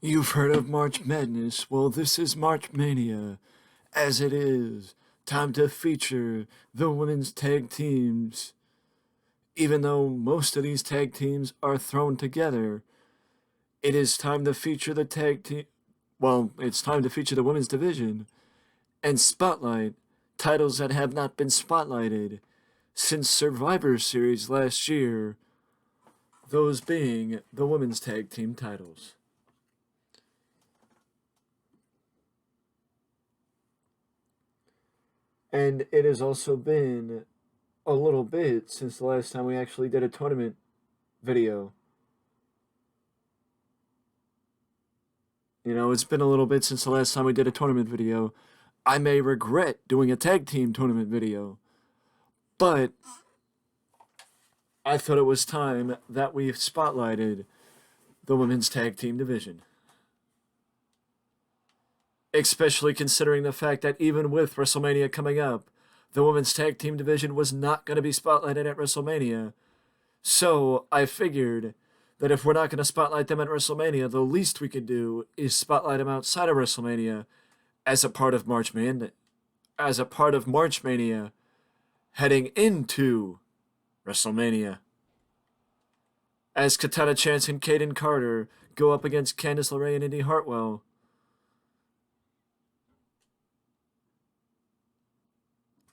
You've heard of March Madness? Well, this is March Mania. As it is, time to feature the women's tag teams. Even though most of these tag teams are thrown together, it is time to feature the tag team. Well, it's time to feature the women's division and spotlight titles that have not been spotlighted since Survivor Series last year, those being the women's tag team titles. And it has also been a little bit since the last time we actually did a tournament video. It's been a little bit since the last time we did a tournament video. I may regret doing a tag team tournament video, but I thought it was time that we spotlighted the women's tag team division. Especially considering the fact that even with WrestleMania coming up, the women's tag team division was not going to be spotlighted at WrestleMania. So I figured that if we're not going to spotlight them at WrestleMania, the least we could do is spotlight them outside of WrestleMania as a part of March Mania, heading into WrestleMania. As Katana Chance and Kaden Carter go up against Candice LeRae and Indy Hartwell.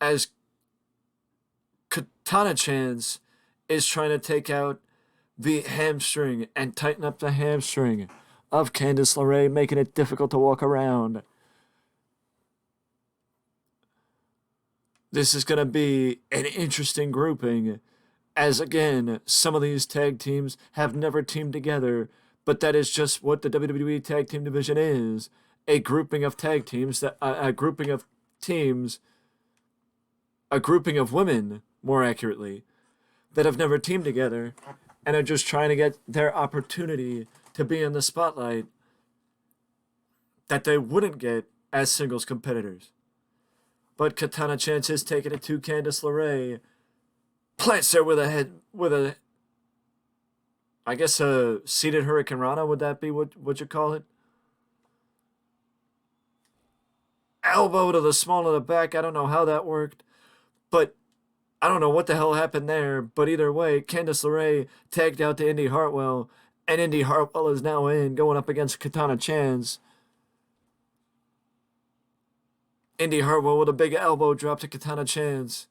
As Katana Chance is trying to take out the hamstring and tighten up the hamstring of Candice LeRae, making it difficult to walk around. This is going to be an interesting grouping, as again, some of these tag teams have never teamed together, but that is just what the WWE Tag Team Division is. A grouping of tag teams, a grouping of teams, a grouping of women, more accurately, that have never teamed together and are just trying to get their opportunity to be in the spotlight that they wouldn't get as singles competitors. But Katana Chance is taking it to Candice LeRae, plants her with a I guess a seated Hurricane Rana, would that be what you call it? Elbow to the small of the back, I don't know how that worked. But I don't know what the hell happened there. But either way, Candice LeRae tagged out to Indy Hartwell. And Indy Hartwell is now going up against Katana Chance. Indy Hartwell with a big elbow drop to Katana Chance.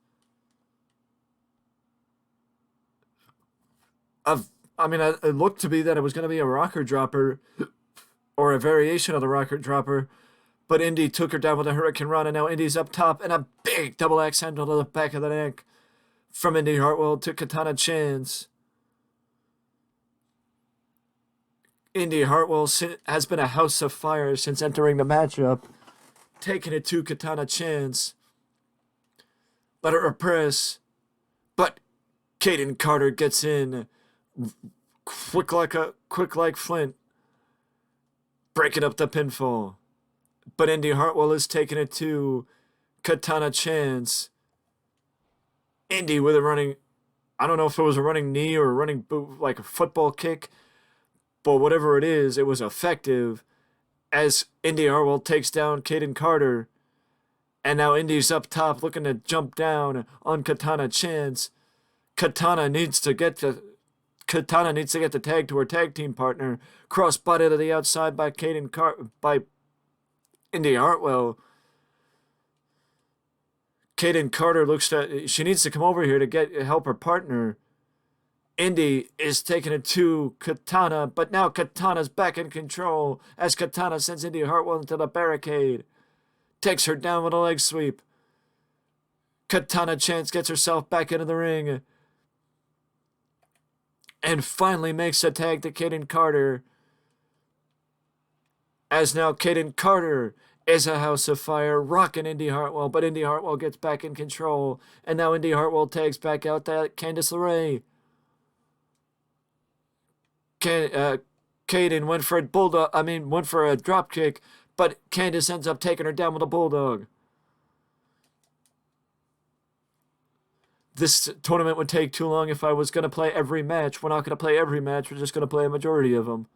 It looked to be that it was going to be a rocker dropper. Or a variation of the rocker dropper. But Indy took her down with a Hurricane Run, and now Indy's up top, and a big double axe handle to the back of the neck from Indy Hartwell to Katana Chance. Indy Hartwell has been a house of fire since entering the matchup, taking it to Katana Chance. Let her press, but Kaden Carter gets in, quick like Flint, breaking up the pinfall. But Indy Hartwell is taking it to Katana Chance. Indy with a running, I don't know if it was a running knee or a running boot, like a football kick. But whatever it is, it was effective as Indy Hartwell takes down Kaden Carter. And now Indy's up top looking to jump down on Katana Chance. Katana needs to get the tag to her tag team partner. Cross body to the outside by Indy Hartwell. Kaden Carter she needs to come over here to help her partner. Indy is taking it to Katana, but now Katana's back in control as Katana sends Indy Hartwell into the barricade. Takes her down with a leg sweep. Katana Chance gets herself back into the ring. And finally makes a tag to Kaden Carter. As now Kaden Carter is a house of fire, rocking Indy Hartwell, but Indy Hartwell gets back in control. And now Indy Hartwell tags back out to Candice LeRae. Kaden went for a drop kick, but Candice ends up taking her down with a bulldog. This tournament would take too long if I was going to play every match. We're not going to play every match. We're just going to play a majority of them.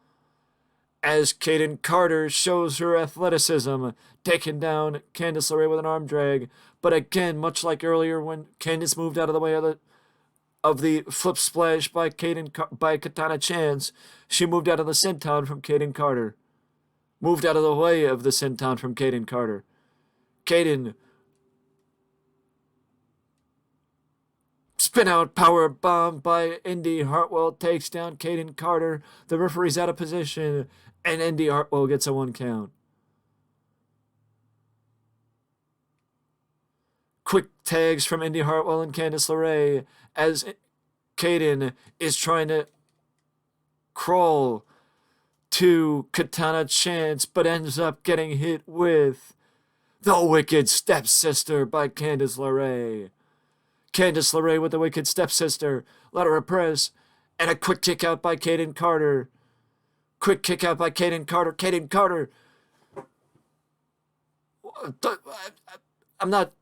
as Kaden Carter shows her athleticism, taking down Candice LeRae with an arm drag. But again, much like earlier when Candice moved out of the way of the flip splash by by Katana Chance, she moved out of the senton from Kaden Carter. Moved out of the way of the senton from Kaden Carter. Kaden spin out power bomb by Indy Hartwell takes down Kaden Carter. The referee's out of position, and Indy Hartwell gets a 1 count. Quick tags from Indy Hartwell and Candice LeRae as Kaden is trying to crawl to Katana Chance, but ends up getting hit with the Wicked Stepsister by Candice LeRae. Candice LeRae with the Wicked Stepsister. Let her press. And a quick kick out by Kaden Carter. Quick kick out by Kaden Carter. Kaden Carter. I'm not.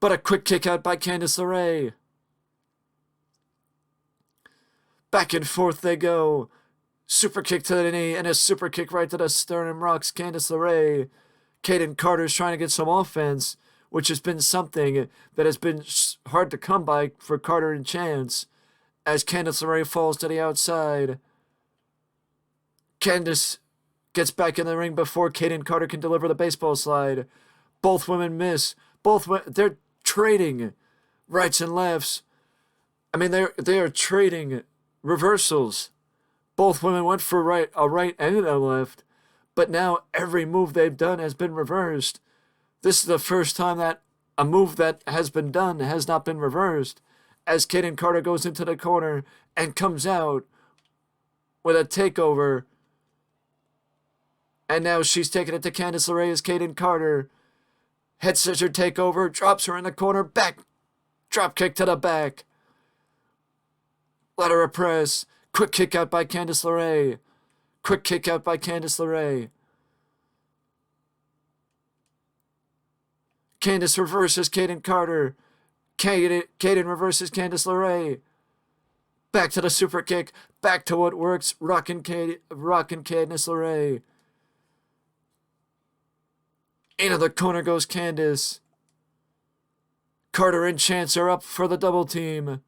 But a quick kick out by Candice LeRae. Back and forth they go. Super kick to the knee and a super kick right to the sternum rocks Candice LeRae. Kaden Carter's trying to get some offense, which has been something that has been hard to come by for Carter and Chance, as Candice LeRae falls to the outside. Candice gets back in the ring before Kaden Carter can deliver the baseball slide. Both women miss. They're trading rights and lefts. I mean, they are trading reversals. Both women went for a right and a left, but now every move they've done has been reversed. This is the first time that a move that has been done has not been reversed, as Kaden Carter goes into the corner and comes out with a takeover. And now she's taking it to Candice LeRae as Kaden Carter. Head scissor takeover, drops her in the corner, back, drop kick to the back. Let her press. Quick kick out by Candice LeRae. Quick kick out by Candice LeRae. Candice reverses Kaden Carter. Kaden reverses Candice LeRae. Back to the super kick. Back to what works. Rockin' Candice LeRae. Into the corner goes Candice. Carter and Chance are up for the double team.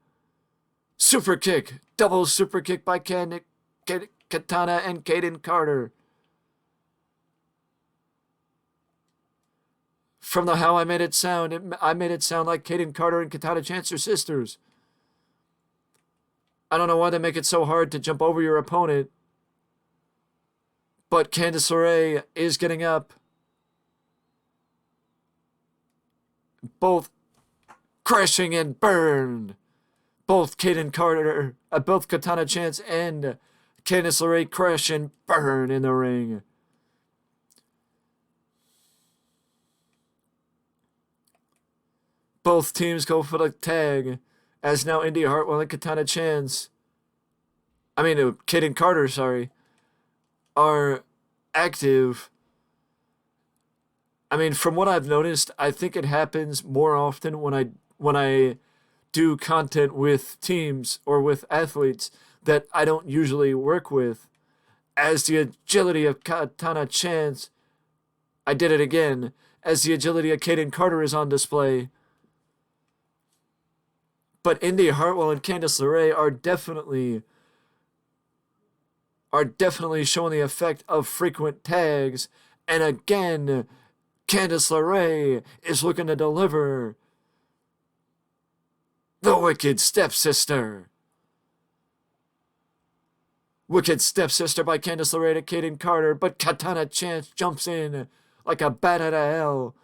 Super kick. Double super kick by Katana and Kaden Carter. From the how I made it sound, I made it sound like Kaden Carter and Katana Chance are sisters. I don't know why they make it so hard to jump over your opponent. But Candice LeRae is getting up. Both crashing and burned. Both Katana Chance and Candice LeRae crash and burn in the ring. Both teams go for the tag, as now Indy Hartwell and Kaden Carter, are active. I mean, from what I've noticed, I think it happens more often when I do content with teams or with athletes that I don't usually work with. As the agility of Katana Chance, I did it again, as the agility of Kaden Carter is on display. But Indy Hartwell and Candice LeRae are definitely showing the effect of frequent tags. And again, Candice LeRae is looking to deliver the Wicked Stepsister. Wicked Stepsister by Candice LeRae to Kaden Carter, but Katana Chance jumps in like a bat out of hell.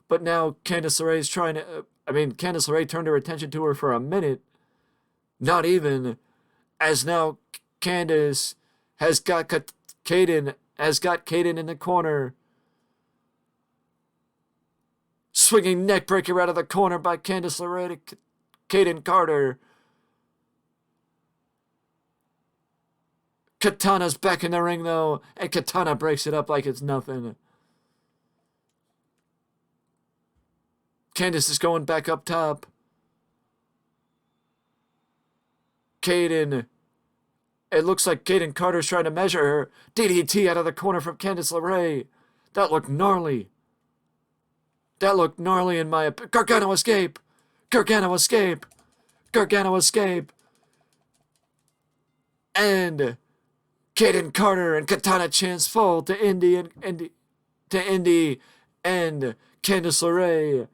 But now Candice LeRae's Candice LeRae turned her attention to her for a minute. Not even. As now Candice has got Kaden in the corner. Swinging neckbreaker out of the corner by Candice LeRae to Kaden Carter. Katana's back in the ring though, and Katana breaks it up like it's nothing. Candice is going back up top. Kaden It looks like Kaden Carter's trying to measure her. DDT out of the corner from Candice LeRae. That looked gnarly. That looked gnarly in my opinion. Gargano escape. Gargano escape. Gargano escape. And Kaden Carter and Katana Chance fall to Indy and Candice LeRae.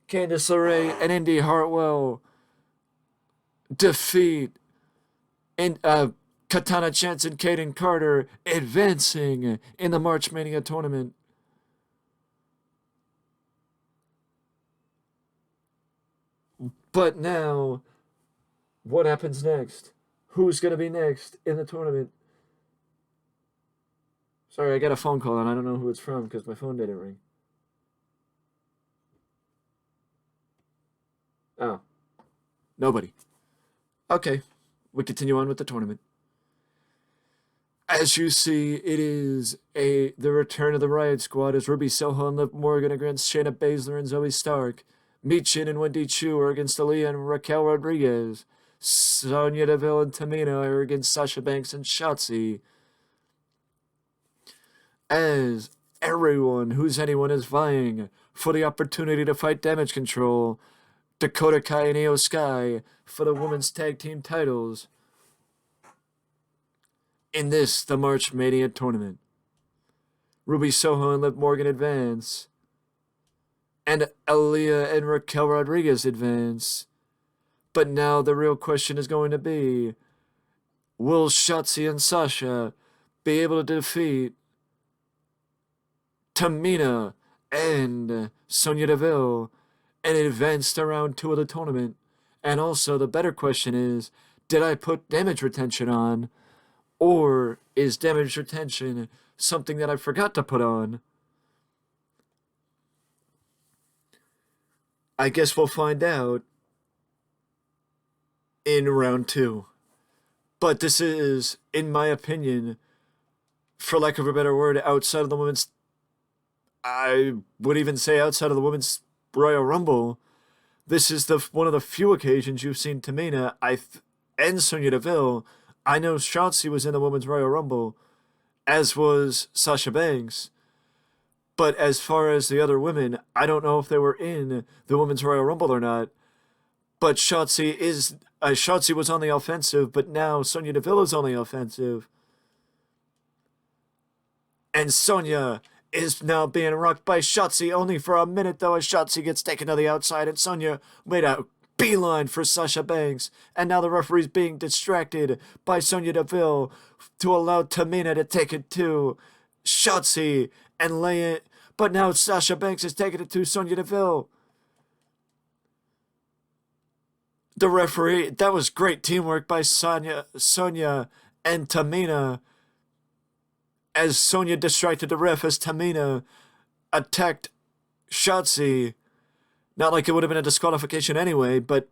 Candice LeRae and Indy Hartwell defeat Katana Chance and Kaden Carter, advancing in the March Mania tournament. But now, what happens next? Who's going to be next in the tournament? Sorry, I got a phone call and I don't know who it's from because my phone didn't ring. Oh. Nobody. Okay. We continue on with the tournament. As you see, it is the return of the Riot Squad as Ruby Soho and Liv Morgan against Shayna Baszler and Zoe Stark. Michin and Wendy Chu are against Aaliyah and Raquel Rodriguez. Sonya Deville and Tamina are against Sasha Banks and Shotzi. As everyone who's anyone is vying for the opportunity to fight Damage Control, Dakota Kai and Io Sky for the women's tag team titles in the March Mania tournament. Ruby Soho and Liv Morgan advance, and Aaliyah and Raquel Rodriguez advance. But now the real question is going to be, will Shotzi and Sasha be able to defeat Tamina and Sonya Deville and advance to round 2 of the tournament? And also, the better question is, did I put damage retention on? Or is damage retention something that I forgot to put on? I guess we'll find out in round 2. But this is, in my opinion, for lack of a better word, outside of the women's, I would even say outside of the women's Royal Rumble, this is one of the few occasions you've seen Tamina and Sonya Deville. I know Shotzi was in the women's Royal Rumble, as was Sasha Banks. But as far as the other women, I don't know if they were in the women's Royal Rumble or not. But Shotzi was on the offensive, but now Sonya Deville is on the offensive. And Sonya is now being rocked by Shotzi only for a minute, though, as Shotzi gets taken to the outside, and Sonya made a beeline for Sasha Banks. And now the referee's being distracted by Sonya Deville to allow Tamina to take it to Shotzi and lay it. But now Sasha Banks is taking it to Sonya Deville. The referee, that was great teamwork by Sonya and Tamina, as Sonya distracted the ref as Tamina attacked Shotzi. Not like it would have been a disqualification anyway, but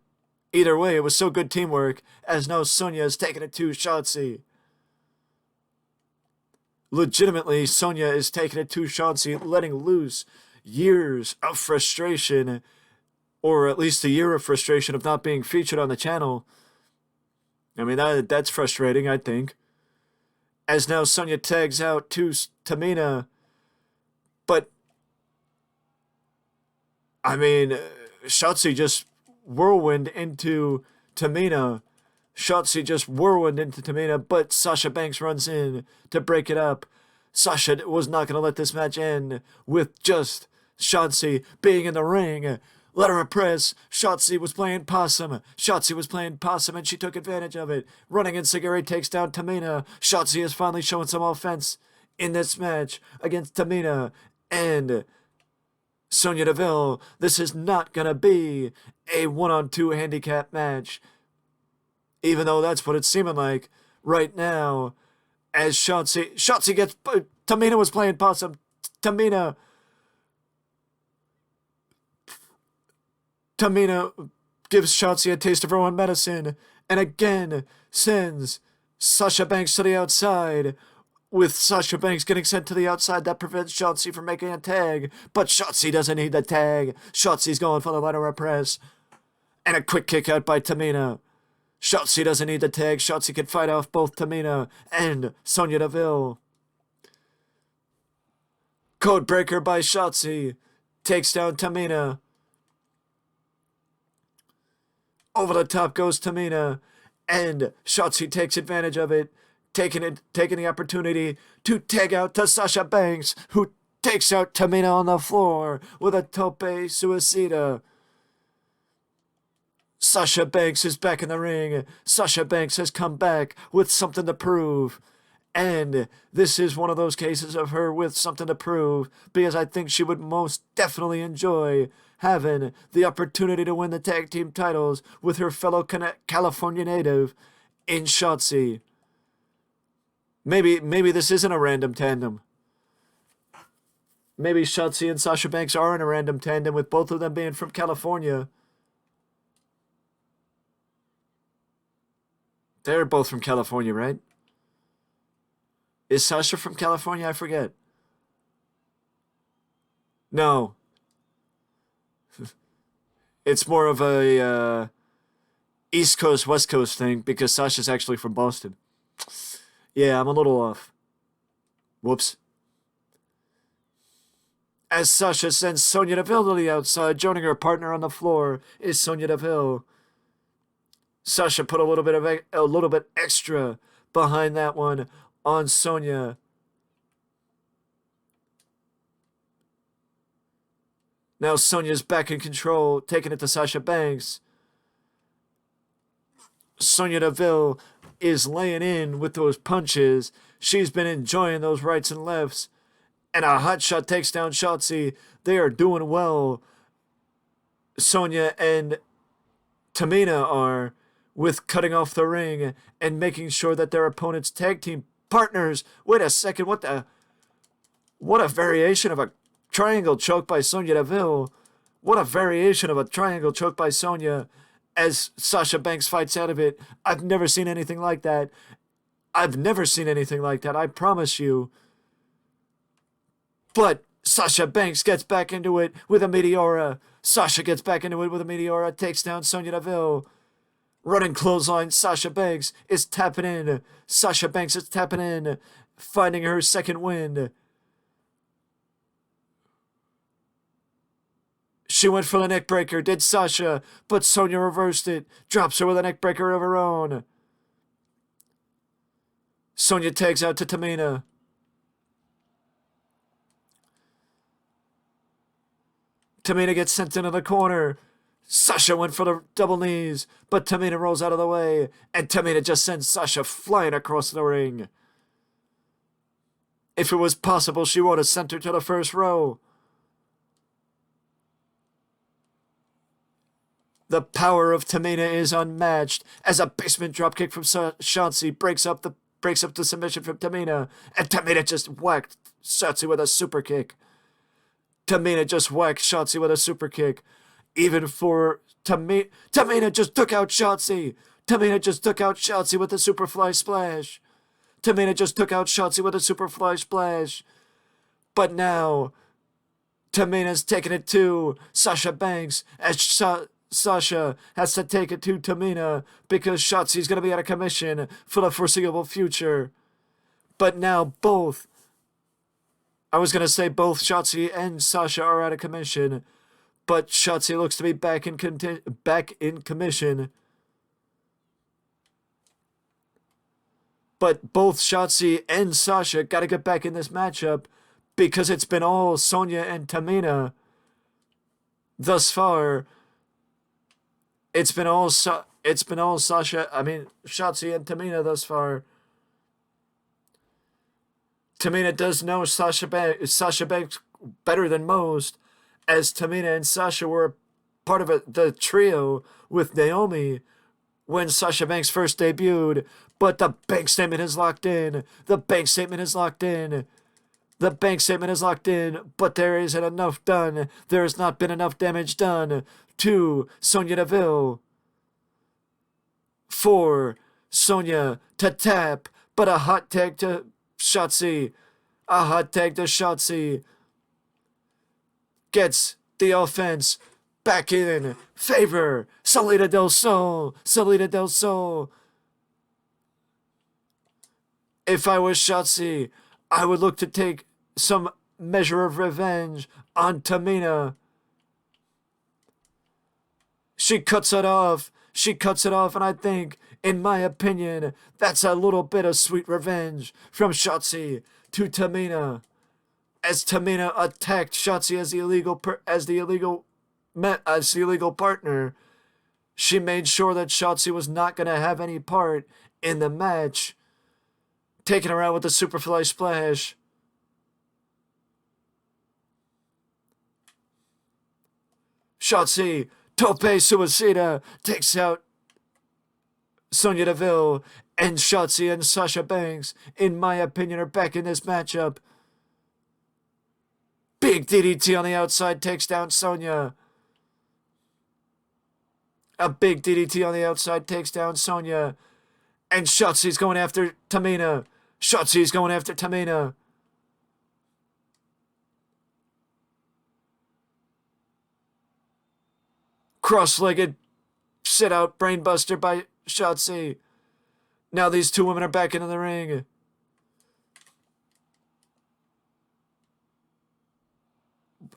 either way, it was so good teamwork, as now Sonya is taking it to Shotzi. Legitimately, Sonya is taking it to Shotzi, letting loose years of frustration, or at least a year of frustration of not being featured on the channel. I mean, that's frustrating, I think. As now Sonya tags out to Tamina. But, I mean, Shotzi just whirlwind into Tamina. Shotzi just whirlwind into Tamina, but Sasha Banks runs in to break it up. Sasha was not going to let this match end with just Shotzi being in the ring. Let her press. Shotzi was playing possum. Shotzi was playing possum, and she took advantage of it. Running Enzuigiri takes down Tamina. Shotzi is finally showing some offense in this match against Tamina and Sonya Deville. This is not going to be a 1-on-2 handicap match, even though that's what it's seeming like right now. As Shotzi gets... Tamina was playing possum. Tamina gives Shotzi a taste of her own medicine, and again sends Sasha Banks to the outside, with Sasha Banks getting sent to the outside, that prevents Shotzi from making a tag. But Shotzi doesn't need the tag. Shotzi's going for the lateral press. And a quick kick out by Tamina. Shotzi doesn't need the tag. Shotzi can fight off both Tamina and Sonya Deville. Codebreaker by Shotzi. Takes down Tamina. Over the top goes Tamina. And Shotzi takes advantage of it. Taking the opportunity to tag out to Sasha Banks, who takes out Tamina on the floor with a tope suicida. Sasha Banks is back in the ring. Sasha Banks has come back with something to prove. And this is one of those cases of her with something to prove, because I think she would most definitely enjoy having the opportunity to win the tag team titles with her fellow California native in Shotzi. Maybe this isn't a random tandem. Maybe Shotzi and Sasha Banks are in a random tandem, with both of them being from California. They're both from California, right? Is Sasha from California? I forget. No. It's more of a East Coast, West Coast thing, because Sasha's actually from Boston. Yeah, I'm a little off. Whoops. As Sasha sends Sonya Deville to the outside, joining her partner on the floor is Sonya Deville. Sasha put a little bit extra behind that one on Sonya. Now Sonya's back in control, taking it to Sasha Banks. Sonya Deville is laying in with those punches. She's been enjoying those rights and lefts. And a hot shot takes down Shotzi. They are doing well. Sonya and Tamina are, with cutting off the ring and making sure that their opponent's tag team partners. Wait a second, what a variation of a triangle choke by Sonya Deville. What a variation of a triangle choke by Sonya as Sasha Banks fights out of it. I've never seen anything like that. I promise you. But Sasha Banks gets back into it with a Meteora. Takes down Sonya Deville. Running clothesline, Sasha Banks is tapping in. Finding her second win. She went for the neckbreaker, did Sasha, but Sonya reversed it. Drops her with a neckbreaker of her own. Sonya tags out to Tamina. Tamina gets sent into the corner. Sasha went for the double knees, but Tamina rolls out of the way, and Tamina just sends Sasha flying across the ring. If it was possible, she would have sent her to the first row. The power of Tamina is unmatched as a basement dropkick from Shotzi breaks up the submission from Tamina, and Tamina just whacked Shotzi with a super kick. Even for Tamina just took out Shotzi. With a superfly splash. But now Tamina's taking it to Sasha Banks as Sasha has to take it to Tamina because Shotzi's going to be out of commission for the foreseeable future. But now both Shotzi and Sasha are out of commission, but Shotzi looks to be back in commission. But both Shotzi and Sasha got to get back in this matchup because it's been all Sonya and Tamina thus far. It's been all Shotzi and Tamina thus far. Tamina does know Sasha Banks better than most, as Tamina and Sasha were part of the trio with Naomi when Sasha Banks first debuted. But the bank statement is locked in. But there isn't enough done. There has not been enough damage done to Sonya Deville for Sonya to tap. But a hot tag to Shotzi. A hot tag to Shotzi. Gets the offense back in favor. Salida del Sol. Salida del Sol. If I was Shotzi, I would look to take some measure of revenge on Tamina. She cuts it off. She cuts it off, and I think, in my opinion, that's a little bit of sweet revenge from Shotzi to Tamina. As Tamina attacked Shotzi as the illegal partner, she made sure that Shotzi was not going to have any part in the match, taking her out with the Superfly Splash. Shotzi, Tope Suicida, takes out Sonya Deville, and Shotzi and Sasha Banks, in my opinion, are back in this matchup. Big DDT on the outside takes down Sonya. A big DDT on the outside takes down Sonya. And Shotzi's going after Tamina. Shotzi's going after Tamina. Cross-legged sit-out brainbuster by Shotzi. Now these two women are back into the ring.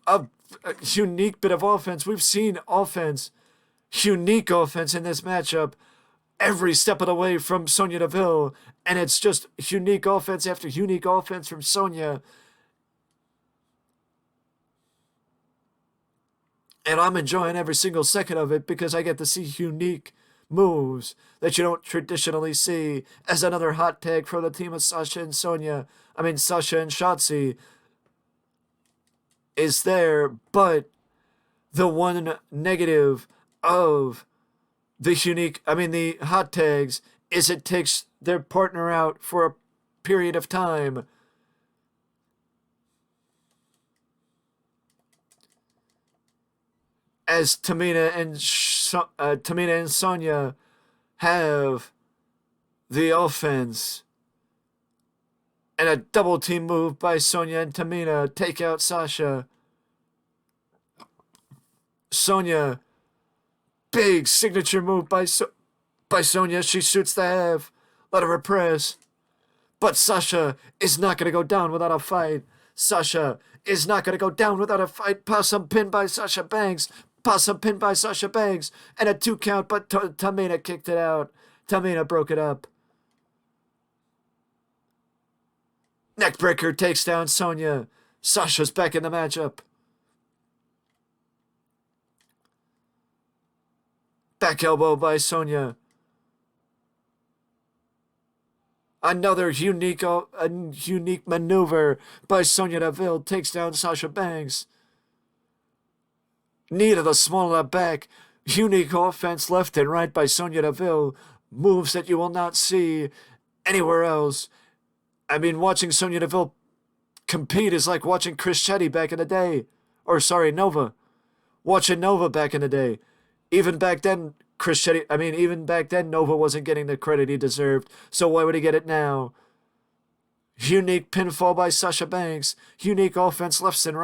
A unique bit of offense. We've seen offense. Unique offense in this matchup. Every step of the way from Sonya Deville. And it's just unique offense after unique offense from Sonya. And I'm enjoying every single second of it because I get to see unique moves that you don't traditionally see as another hot tag for the team of Sasha and Shotzi is there, but the one negative of the hot tags is it takes their partner out for a period of time. As Tamina and Sonya have the offense. And a double team move by Sonya and Tamina take out Sasha. Sonya, big signature move by Sonya. She shoots the half. Let her press. But Sasha is not going to go down without a fight. Sasha is not going to go down without a fight. Possum pin by Sasha Banks. Possum pin by Sasha Banks. And a 2 count, but Tamina kicked it out. Tamina broke it up. Neckbreaker takes down Sonya. Sasha's back in the matchup. Back elbow by Sonya. Another unique maneuver by Sonya Deville takes down Sasha Banks. Knee to the small of the back. Unique offense left and right by Sonya Deville. Moves that you will not see anywhere else. I mean, watching Sonya Deville compete is like watching Chris Chetty back in the day. Nova. Watching Nova back in the day. Even back then, Nova wasn't getting the credit he deserved. So why would he get it now? Unique pinfall by Sasha Banks. Unique offense left and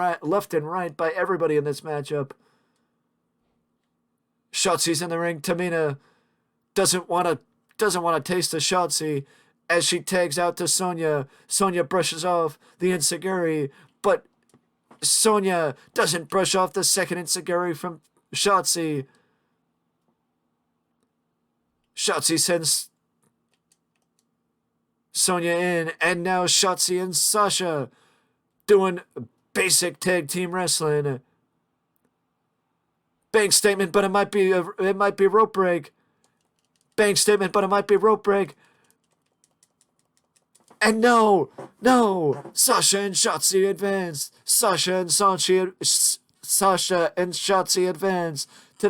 right by everybody in this matchup. Shotzi's in the ring. Tamina doesn't want to taste the Shotzi as she tags out to Sonya. Sonya brushes off the enziguri, but Sonya doesn't brush off the second enziguri from Shotzi. Shotzi sends Sonya in, and now Shotzi and Sasha doing basic tag team wrestling. Bank statement, but it might be rope break. Bank statement, but it might be rope break. And no, Sasha and Shotzi advance. Sasha and Shotzi advance to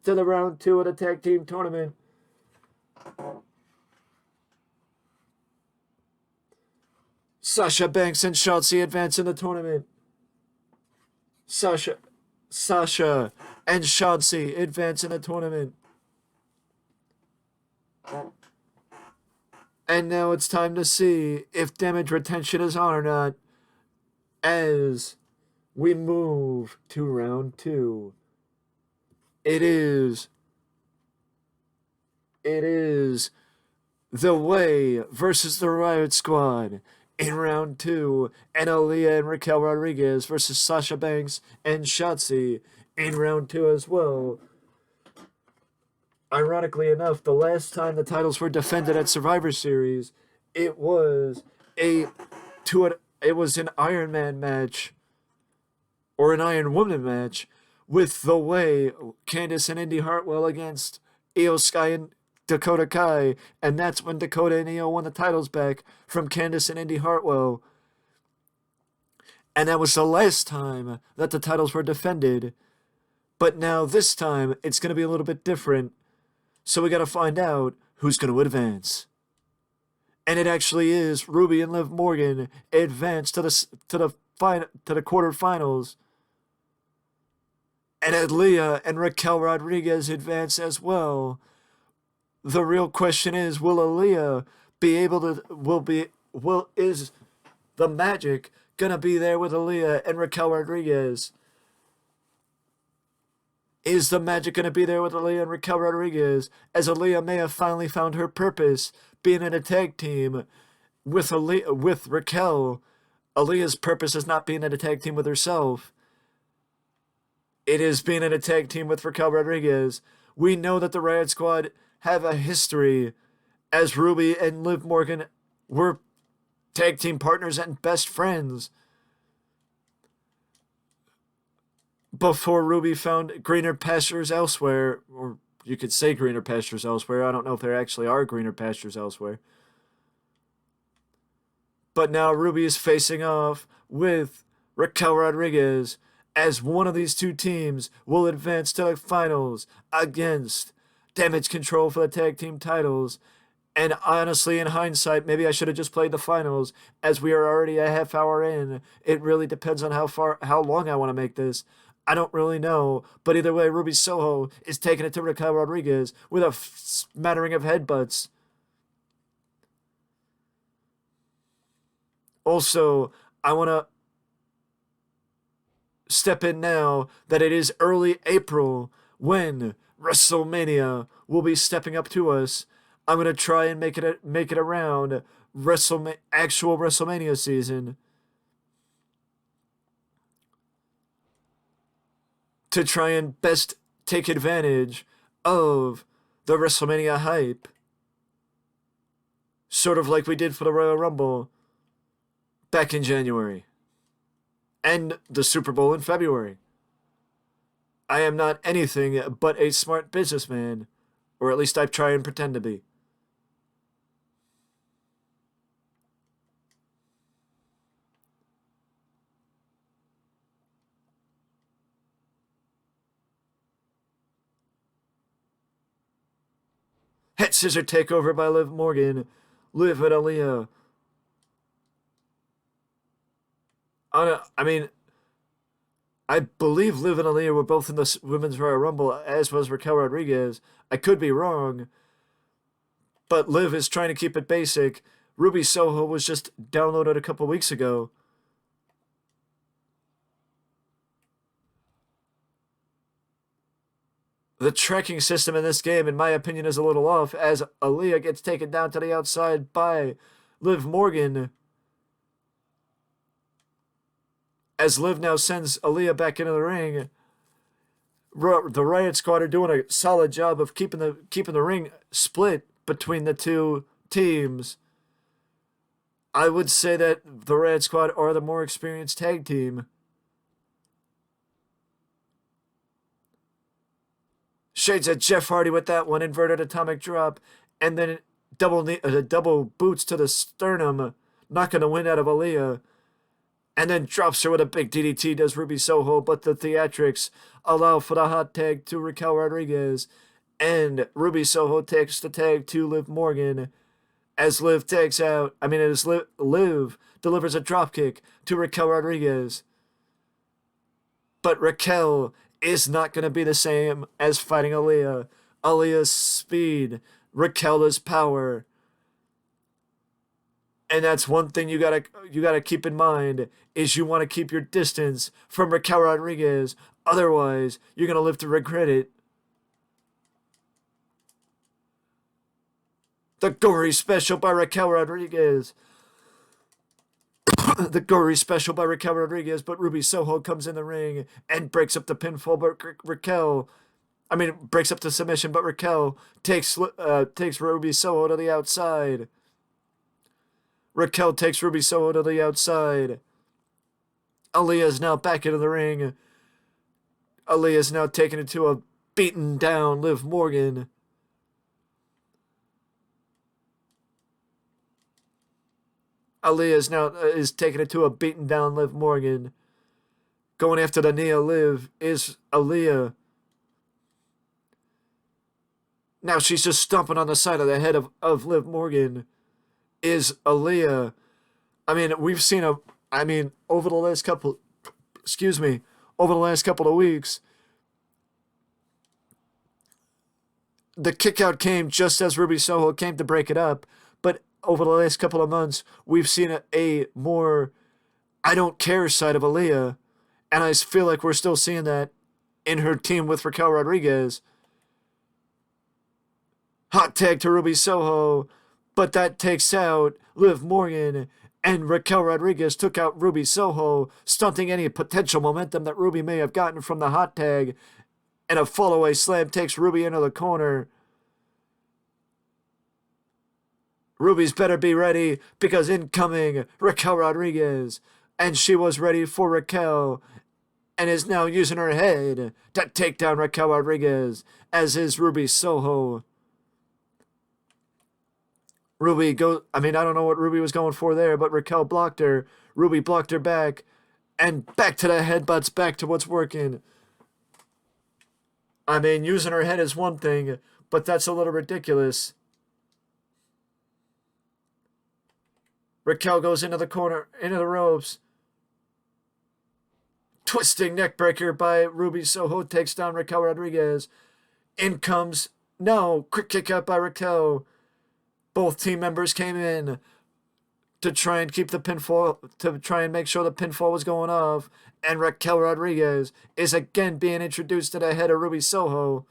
the round 2 of the tag team tournament. Sasha Banks and Shotzi advance in the tournament. Sasha and Shotzi advance in the tournament. And now it's time to see if damage retention is on or not as we move to round two. It is. It is The Way versus the Riot Squad in round two, and Aaliyah and Raquel Rodriguez versus Sasha Banks and Shotzi in round two as well. Ironically enough, the last time the titles were defended at Survivor Series, it was a it was an Iron Man match or an Iron Woman match with The Way, Candice and Indy Hartwell against Io Sky and Dakota Kai, and that's when Dakota and Io won the titles back from Candice and Indy Hartwell. And that was the last time that the titles were defended. But now this time it's going to be a little bit different. So we got to find out who's going to advance. And it actually is Ruby and Liv Morgan advance to the quarterfinals. And Aaliyah and Raquel Rodriguez advance as well. The real question is, will Aaliyah be able to is the magic gonna be there with Aaliyah and Raquel Rodriguez? Is the magic gonna be there with Aaliyah and Raquel Rodriguez, as Aaliyah may have finally found her purpose being in a tag team with Raquel? Aaliyah's purpose is not being in a tag team with herself. It is being in a tag team with Raquel Rodriguez. We know that the Riot Squad have a history, as Ruby and Liv Morgan were tag team partners and best friends before Ruby found greener pastures elsewhere, or you could say greener pastures elsewhere. I don't know if there actually are greener pastures elsewhere. But now Ruby is facing off with Raquel Rodriguez, as one of these two teams will advance to the finals against Damage Control for the tag team titles. And honestly, in hindsight, maybe I should have just played the finals, as we are already a half hour in. It really depends on how long I want to make this. I don't really know, but either way, Ruby Soho is taking it to Raquel Rodriguez with a smattering of headbutts. Also, I want to step in now that it is early April when WrestleMania will be stepping up to us. I'm gonna try and make it around actual WrestleMania season to try and best take advantage of the WrestleMania hype, sort of like we did for the Royal Rumble back in January and the Super Bowl in February. I am not anything but a smart businessman, or at least I try and pretend to be. Head scissor takeover by Liv Morgan. Liv and Aaliyah. I believe Liv and Aaliyah were both in the Women's Royal Rumble, as was Raquel Rodriguez. I could be wrong, but Liv is trying to keep it basic. Ruby Soho was just downloaded a couple weeks ago. The tracking system in this game, in my opinion, is a little off, as Aaliyah gets taken down to the outside by Liv Morgan, as Liv now sends Aaliyah back into the ring. The Riot Squad are doing a solid job of keeping the ring split between the two teams. I would say that the Riot Squad are the more experienced tag team. Shades of Jeff Hardy with that one, inverted atomic drop, and then double boots to the sternum, knocking the wind out of Aaliyah. And then drops her with a big DDT, does Ruby Soho, but the theatrics allow for the hot tag to Raquel Rodriguez. And Ruby Soho takes the tag to Liv Morgan, as Liv delivers a dropkick to Raquel Rodriguez. But Raquel is not going to be the same as fighting Aaliyah. Aaliyah's speed, Raquel's power. And that's one thing you gotta keep in mind is you want to keep your distance from Raquel Rodriguez. Otherwise, you're gonna live to regret it. The gory special by Raquel Rodriguez. The gory special by Raquel Rodriguez, but Ruby Soho comes in the ring and breaks up the pinfall, but breaks up the submission, but Raquel takes Ruby Soho to the outside. Raquel takes Ruby Soho to the outside. Aaliyah is now back into the ring. Aaliyah is now taking it to a beaten down Liv Morgan. Aaliyah is taking it to a beaten down Liv Morgan. Going after the Nia Liv is Aaliyah. Now she's just stomping on the side of the head of Liv Morgan. Is Aaliyah. We've seen over the last couple of weeks, the kick out came just as Ruby Soho came to break it up. But over the last couple of months, we've seen a more I don't care side of Aaliyah. And I feel like we're still seeing that in her team with Raquel Rodriguez. Hot tag to Ruby Soho, but that takes out Liv Morgan, and Raquel Rodriguez took out Ruby Soho, stunting any potential momentum that Ruby may have gotten from the hot tag, and a fallaway slam takes Ruby into the corner. Ruby's better be ready, because incoming Raquel Rodriguez, and she was ready for Raquel, and is now using her head to take down Raquel Rodriguez, as is Ruby Soho. I don't know what Ruby was going for there, but Raquel blocked her. Ruby blocked her back, and back to the headbutts, back to what's working. Using her head is one thing, but that's a little ridiculous. Raquel goes into the corner, into the ropes. Twisting neckbreaker by Ruby Soho takes down Raquel Rodriguez. In comes, quick kick out by Raquel. Both team members came in to try and keep the pinfall, to try and make sure the pinfall was going off. And Raquel Rodriguez is again being introduced to the head of Ruby Soho.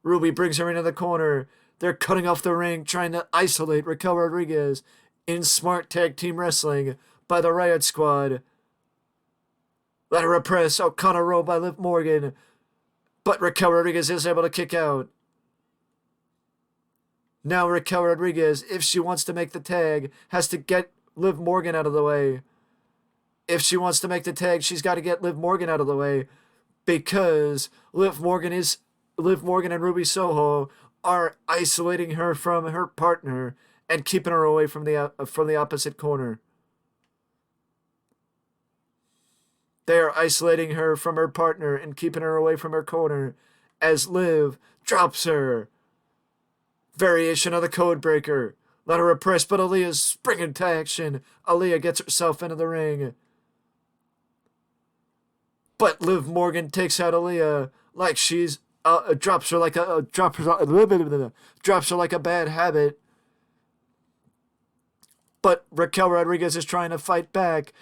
Ruby brings her into the corner. They're cutting off the ring, trying to isolate Raquel Rodriguez in smart tag team wrestling by the Riot Squad. Lateral press, O'Connor roll by Liv Morgan. But Raquel Rodriguez is able to kick out. Now Raquel Rodriguez, if she wants to make the tag, has to get Liv Morgan out of the way. If she wants to make the tag, she's got to get Liv Morgan out of the way. Because Liv Morgan and Ruby Soho are isolating her from her partner and keeping her away from the opposite corner. They are isolating her from her partner and keeping her away from her corner as Liv drops her. Variation of the code breaker. Let her press, but Aaliyah's springing to action. Aaliyah gets herself into the ring. But Liv Morgan takes out Aaliyah like she's drops her like a bad habit. But Raquel Rodriguez is trying to fight back.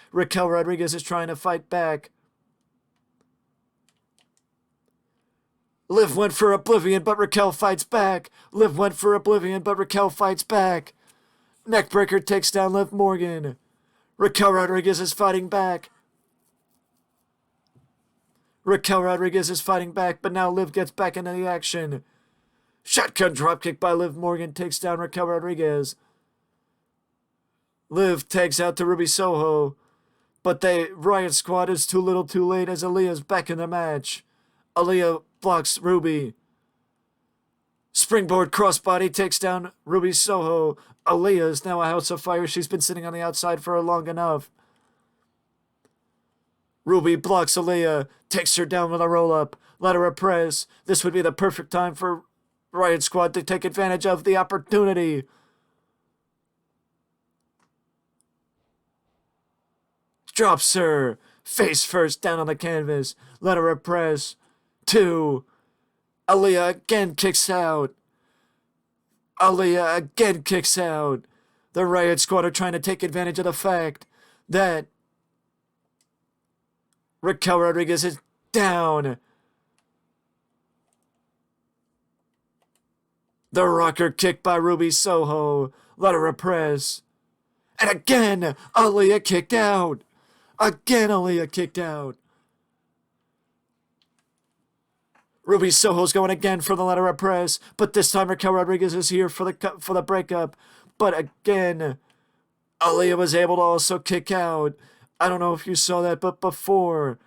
Liv went for Oblivion, but Raquel fights back. Neckbreaker takes down Liv Morgan. Raquel Rodriguez is fighting back. But now Liv gets back into the action. Shotgun dropkick by Liv Morgan takes down Raquel Rodriguez. Liv tags out to Ruby Soho, but the Riot Squad is too little too late as Aaliyah's back in the match. Aaliyah blocks Ruby. Springboard crossbody takes down Ruby Soho. Aaliyah is now a house of fire. She's been sitting on the outside for long enough. Ruby blocks Aaliyah, takes her down with a roll-up. Let her press. This would be the perfect time for Riot Squad to take advantage of the opportunity. Drops her. Face first down on the canvas. Let her press. 2. Aaliyah again kicks out. Aaliyah again kicks out. The Riot Squad are trying to take advantage of the fact that Raquel Rodriguez is down. The rocker kick by Ruby Soho. Let her press. And again, Aaliyah kicked out. Again, Aaliyah kicked out. Ruby Soho's going again for the letter of press, but this time Raquel Rodriguez is here for the breakup. But again, Aaliyah was able to also kick out. I don't know if you saw that, but before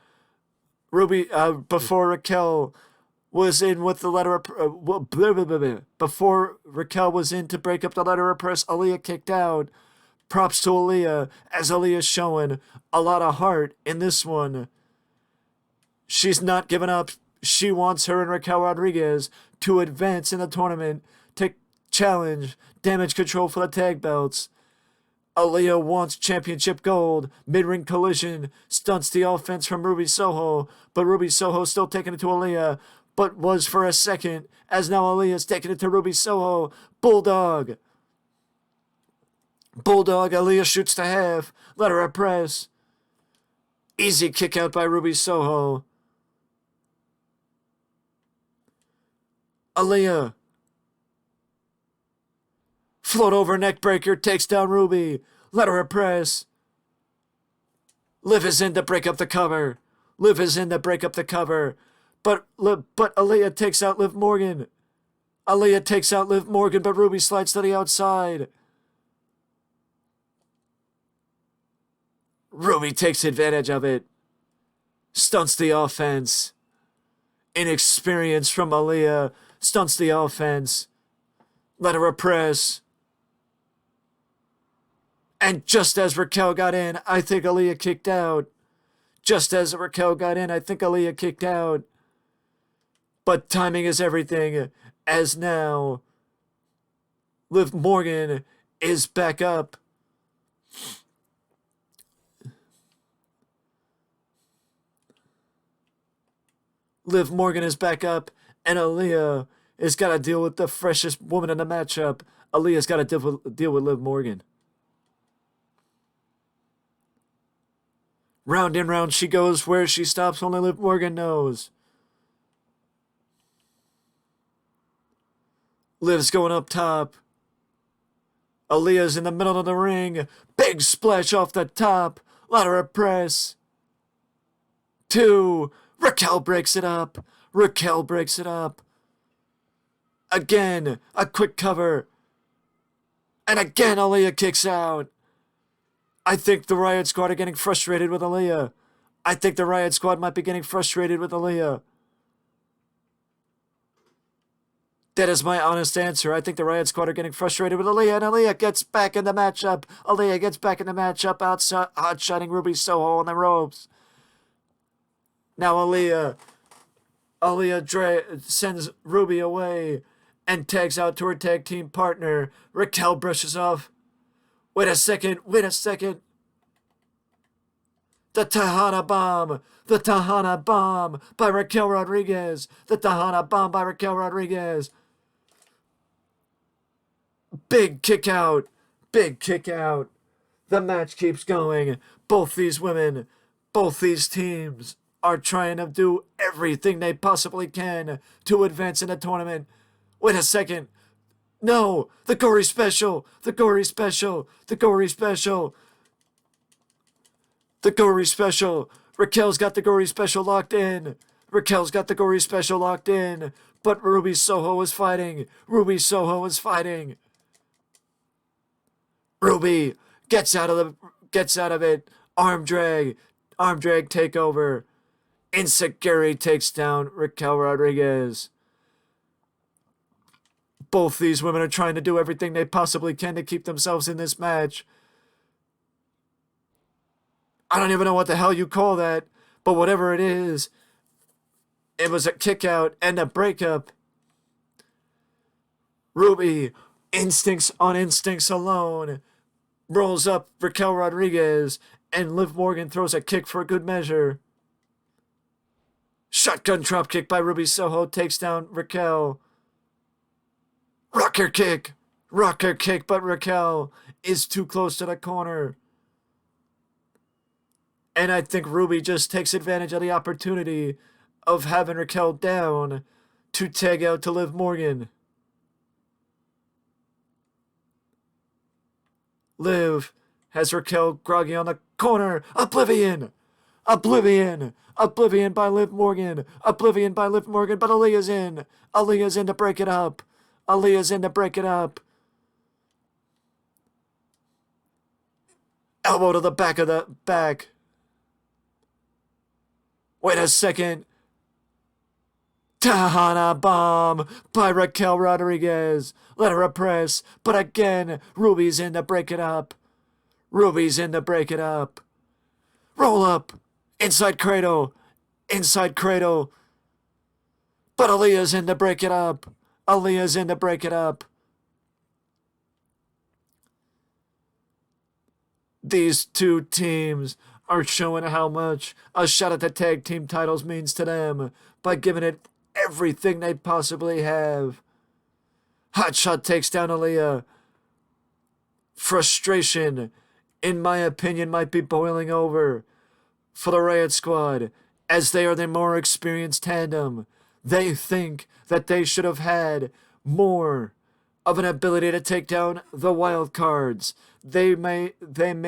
Raquel was in with the letter of before Raquel was in to break up the letter of press, Aaliyah kicked out. Props to Aaliyah, as Aaliyah's showing a lot of heart in this one. She's not giving up. She wants her and Raquel Rodriguez to advance in the tournament, to challenge Damage Control for the tag belts. Aaliyah wants championship gold. Mid-ring collision stunts the offense from Ruby Soho, but Ruby Soho still taking it to Aaliyah, but was for a second, as now Aaliyah's taking it to Ruby Soho. Bulldog, Aaliyah shoots to half. Let her press. Easy kick out by Ruby Soho. Aaliyah. Float over neckbreaker, takes down Ruby. Let her press. Liv is in to break up the cover. But Aaliyah takes out Liv Morgan. But Ruby slides to the outside. Ruby takes advantage of it. Stunts the offense. Inexperience from Aaliyah. Stunts the offense. Let her press. And just as Raquel got in, I think Aaliyah kicked out. But timing is everything, as now Liv Morgan is back up. Liv Morgan is back up, and Aaliyah has got to deal with the freshest woman in the matchup. Aaliyah's got to deal with Liv Morgan. Round and round she goes. Where she stops, only Liv Morgan knows. Liv's going up top. Aaliyah's in the middle of the ring. Big splash off the top. Let her press. 2. Raquel breaks it up. Again, a quick cover. And again, Aaliyah kicks out. I think the Riot Squad are getting frustrated with Aaliyah. That is my honest answer. I think the Riot Squad are getting frustrated with Aaliyah, and Aaliyah gets back in the matchup. Outshotting Ruby Soho on the ropes. Now Aaliyah sends Ruby away and tags out to her tag team partner. Raquel brushes off. Wait a second. The Tejana Bomb by Raquel Rodriguez. Big kick out. The match keeps going. Both these women, both these teams are trying to do everything they possibly can to advance in the tournament. Wait a second. No, the gory special. Raquel's got the gory special locked in. But Ruby Soho is fighting. Ruby gets out of it. Arm drag takeover. Insecurity takes down Raquel Rodriguez. Both these women are trying to do everything they possibly can to keep themselves in this match. I don't even know what the hell you call that, but whatever it is, it was a kick out and a breakup. Ruby, instincts alone, rolls up Raquel Rodriguez, and Liv Morgan throws a kick for a good measure. Shotgun drop kick by Ruby Soho takes down Raquel. Rocker kick. Rocker kick, but Raquel is too close to the corner. And I think Ruby just takes advantage of the opportunity of having Raquel down to tag out to Liv Morgan. Liv has Raquel groggy on the corner. Oblivion! Oblivion! Oblivion by Liv Morgan. Oblivion by Liv Morgan, but Aaliyah's in. Aaliyah's in to break it up. Aaliyah's in to break it up. Elbow to the back of the back. Wait a second. Tahana bomb by Raquel Rodriguez. Let her press, but again, Ruby's in to break it up. Ruby's in to break it up. Roll up. Inside cradle. Inside cradle. But Aaliyah's in to break it up. Aaliyah's in to break it up. These two teams are showing how much a shot at the tag team titles means to them by giving it everything they possibly have. Hotshot takes down Aaliyah. Frustration, in my opinion, might be boiling over for the Riot Squad, as they are the more experienced tandem. They think that they should have had more of an ability to take down the wild cards. They may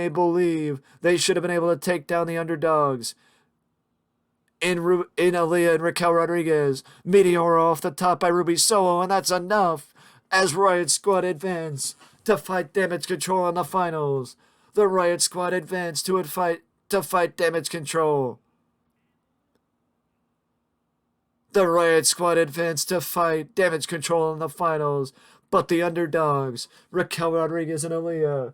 believe they should have been able to take down the underdogs. In Aaliyah and Raquel Rodriguez, Meteor off the top by Ruby Soho, and that's enough as Riot Squad advance to fight Damage Control in the finals. The Riot Squad advance to fight Damage Control. The Riot Squad advanced to fight Damage Control in the finals, but the underdogs, Raquel Rodriguez and Aaliyah,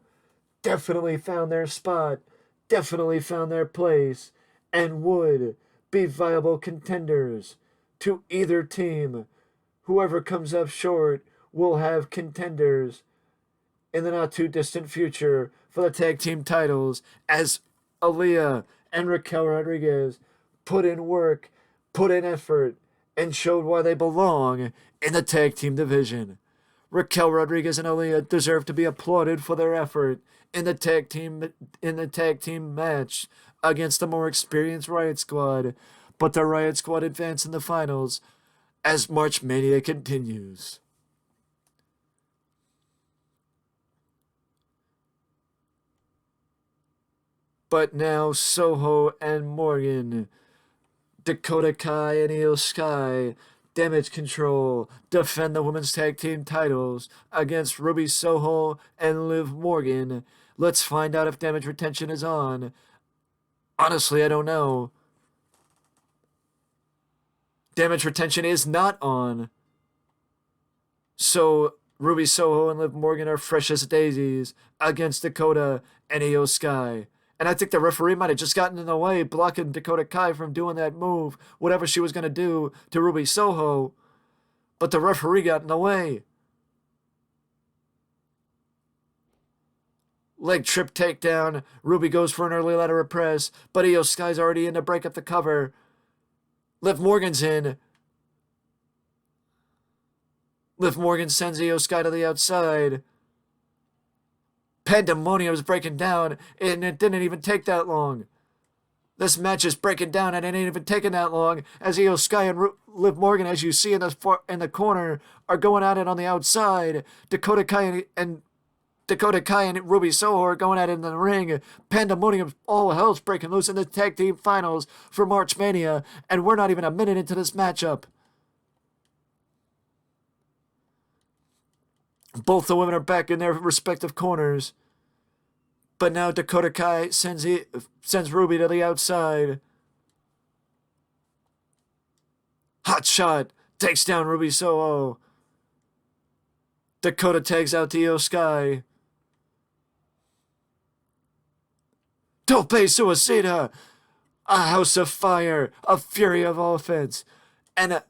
definitely found their spot, definitely found their place, and would be viable contenders to either team. Whoever comes up short will have contenders in the not too distant future for the tag team titles, as Aaliyah and Raquel Rodriguez put in work, put in effort, and showed why they belong in the tag team division. Raquel Rodriguez and Aaliyah deserve to be applauded for their effort in the tag team match against the more experienced Riot Squad, but the Riot Squad advance in the finals as March Mania continues. But now Soho and Morgan, Dakota Kai and Io Sky, Damage Control, defend the women's tag team titles against Ruby Soho and Liv Morgan. Let's find out if Damage Retention is on. Honestly, I don't know. Damage Retention is not on. So Ruby Soho and Liv Morgan are fresh as daisies against Dakota and Io Sky. And I think the referee might have just gotten in the way, blocking Dakota Kai from doing that move, whatever she was going to do to Ruby Soho. But the referee got in the way. Leg trip takedown. Ruby goes for an early ladder press, but Io Sky's already in to break up the cover. Liv Morgan's in. Liv Morgan sends Io Sky to the outside. Pandemonium is breaking down, and it didn't even take that long. This match is breaking down, and it ain't even taking that long, as Io Sky and Liv Morgan, as you see in the corner, are going at it on the outside. Dakota Kai and Ruby Soho are going at it in the ring. Pandemonium, all hell's breaking loose in the tag team finals for March Mania, and we're not even a minute into this matchup. Both the women are back in their respective corners. But now Dakota Kai sends Ruby to the outside. Hot shot takes down Ruby Soho. Dakota tags out to Io Sky. Tope Suicida. A house of fire. A fury of offense. And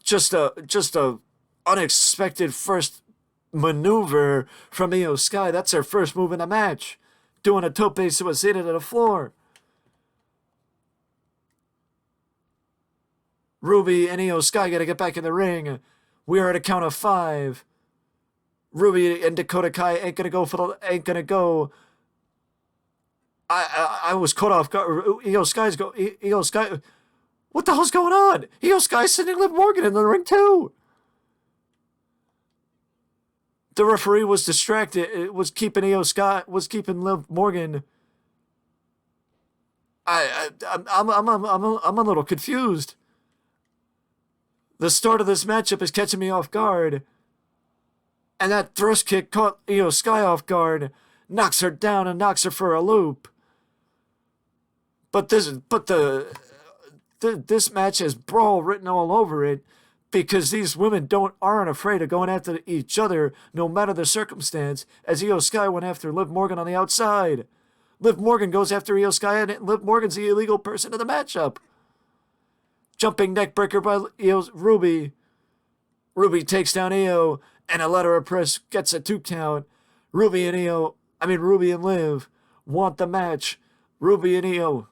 just a unexpected first maneuver from Io Sky. That's her first move in the match. Doing a tope suicida to the floor. Ruby and Io Sky got to get back in the ring. We are at a count of 5. Ruby and Dakota Kai ain't gonna go for the ain't gonna go. I was caught off guard. Io Sky. What the hell's going on? Io Sky's sending Liv Morgan in the ring too. The referee was distracted. It was keeping keeping Liv Morgan. I'm a little confused. The start of this matchup is catching me off guard. And that thrust kick caught Io Sky off guard, knocks her down and knocks her for a loop. But this match has brawl written all over it because these women aren't afraid of going after each other no matter the circumstance, as Io Sky went after Liv Morgan on the outside. Liv Morgan goes after Io Sky, and Liv Morgan's the illegal person in the matchup. Jumping neckbreaker by Ruby. Ruby takes down Io, and a ladder of press gets a 2 count. Ruby and Liv want the match. Ruby and Io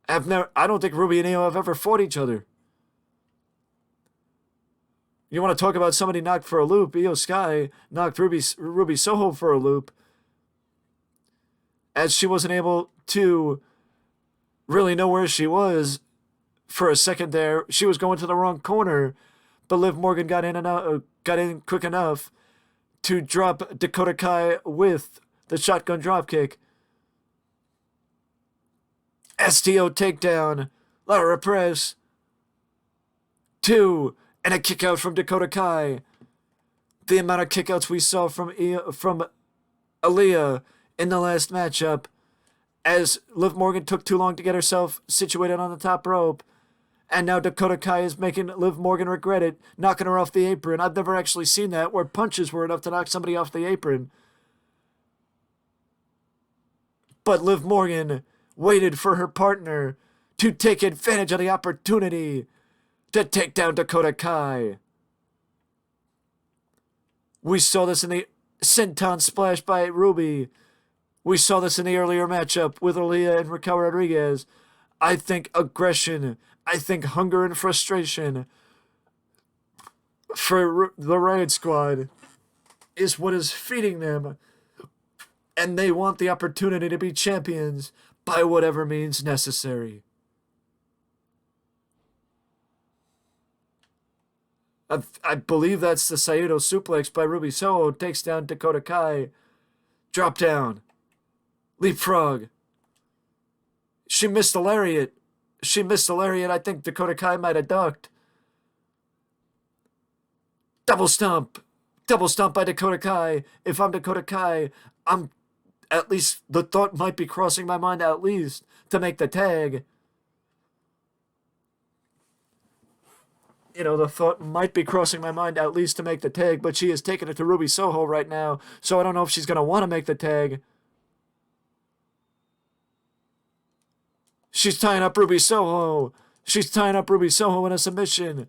I don't think Ruby and Io have ever fought each other. You want to talk about somebody knocked for a loop? Io Sky knocked Ruby Soho for a loop, as she wasn't able to really know where she was for a second there. She was going to the wrong corner, but Liv Morgan got in quick enough to drop Dakota Kai with the shotgun dropkick. STO takedown, ladder press, 2, and a kick out from Dakota Kai. The amount of kickouts we saw from Aaliyah in the last matchup, as Liv Morgan took too long to get herself situated on the top rope. And now Dakota Kai is making Liv Morgan regret it, knocking her off the apron. I've never actually seen that, where punches were enough to knock somebody off the apron. But Liv Morgan waited for her partner to take advantage of the opportunity to take down Dakota Kai. We saw this in the senton splash by Ruby. We saw this in the earlier matchup with Aaliyah and Raquel Rodriguez. I think aggression, I think hunger and frustration for the Riot Squad is what is feeding them. And they want the opportunity to be champions by whatever means necessary. I believe that's the Saito suplex by Ruby Soho. Takes down Dakota Kai. Drop down. Leapfrog. She missed the lariat. I think Dakota Kai might have ducked. Double stomp. Double stomp by Dakota Kai. If I'm Dakota Kai, at least the thought might be crossing my mind at least to make the tag. The thought might be crossing my mind at least to make the tag, but she is taking it to Ruby Soho right now, so I don't know if she's going to want to make the tag. She's tying up Ruby Soho. She's tying up Ruby Soho in a submission.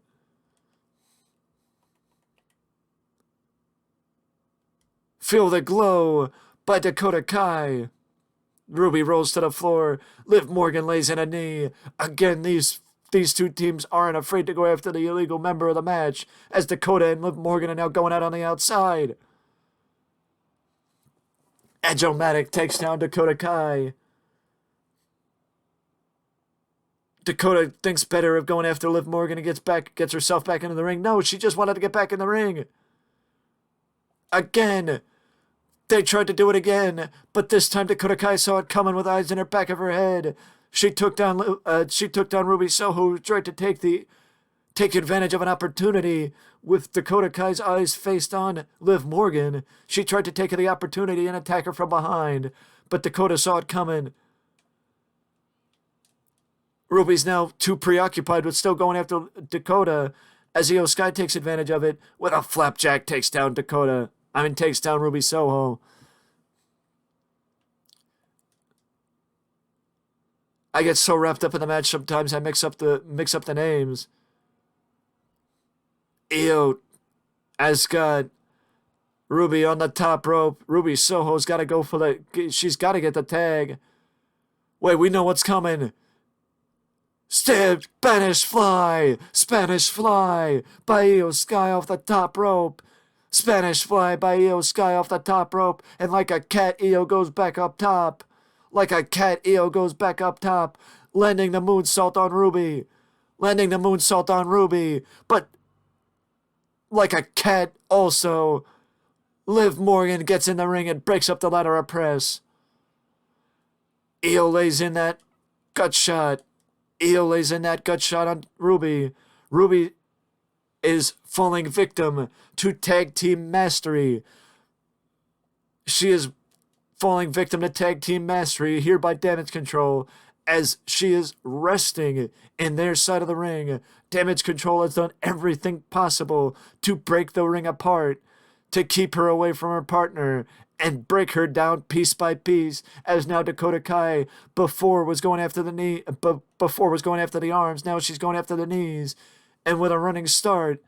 Feel the glow by Dakota Kai. Ruby rolls to the floor. Liv Morgan lays in a knee. Again, these two teams aren't afraid to go after the illegal member of the match, as Dakota and Liv Morgan are now going out on the outside. Edge-O-Matic takes down Dakota Kai. Dakota thinks better of going after Liv Morgan and gets herself back into the ring. No, she just wanted to get back in the ring. Again. They tried to do it again, but this time Dakota Kai saw it coming with eyes in her back of her head. She took down Ruby Soho, who tried to take advantage of an opportunity with Dakota Kai's eyes faced on Liv Morgan. She tried to take the opportunity and attack her from behind, but Dakota saw it coming. Ruby's now too preoccupied with still going after Dakota, as Io Sky takes advantage of it with a flapjack, takes down Ruby Soho. I get so wrapped up in the match sometimes I mix up the names. Io has got Ruby on the top rope. Ruby Soho's got to go she's got to get the tag. Wait, we know what's coming. Spanish Fly by Io Sky off the top rope. Spanish Fly by Io Sky off the top rope, and like a cat, Io goes back up top. Like a cat, Io goes back up top, landing the moonsault on Ruby. Landing the moonsault on Ruby, but like a cat also, Liv Morgan gets in the ring and breaks up the ladder of press. Io lays in that gut shot. Io lays in that gut shot on Ruby. Ruby is falling victim to tag team mastery. She is falling victim to tag team mastery here by Damage Control as she is resting in their side of the ring. Damage Control has done everything possible to break the ring apart, to keep her away from her partner and break her down piece by piece, as now Dakota Kai before was going after the arms, now she's going after the knees, and with a running start